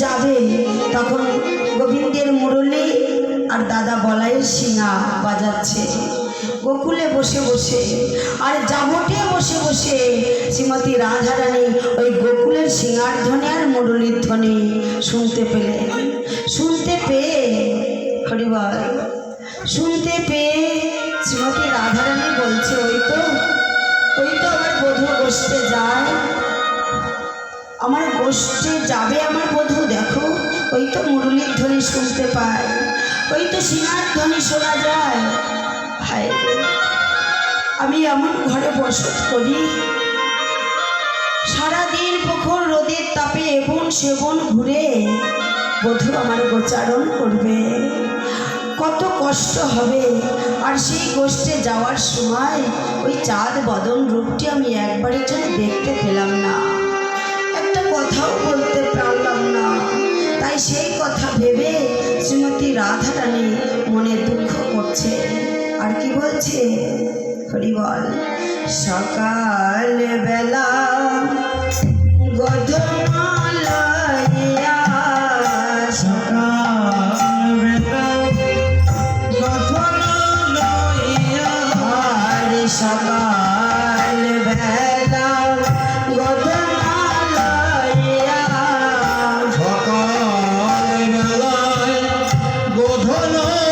যাবে তখন গোবিন্দের মুরলী আর দাদা বলাইয়ের শিঙা বাজাচ্ছে গোকুলে বসে বসে, আর জামটে বসে বসে শ্রীমতী রাধারানী ওই গোকুলের শিঙার ধ্বনি আর মুরলীর ধ্বনি শুনতে পেলেন। শুনতে পেয়ে হরিবল শুনতে পেয়ে শ্রীমতী রাধারানী বলছে, ওই তো আমার বধূ গোষ্ঠে যায়, আমার গোষ্ঠে যাবে আমার বধূ, দেখো ওই তো মুরলীর ধ্বনি শুনতে পায়, ওই তো শিঙার ধ্বনি শোনা যায়। হায় আমি এমন ঘরে বসত করি, সারাদিন প্রখর রোদের তাপে এবন সেবন ঘুরে বধূ আমার গোচারণ করবে, কত কষ্ট হবে। আর সেই গোষ্ঠে যাওয়ার সময় ওই চাঁদ বদন রূপটি আমি একবারের জন্য দেখতে পেলাম না, একটা কথাও বলতে পারলাম না। তাই সেই কথা ভেবে শ্রীমতী রাধারানী মনে দুঃখ করছে। আর কি বলছে হরিবল, সকাল বেলা গধমালয়া, সকাল বেলা গধমালয়া, আর সকাল বেলা গধমালয়া, সকাল বেলায় গধমালয়া,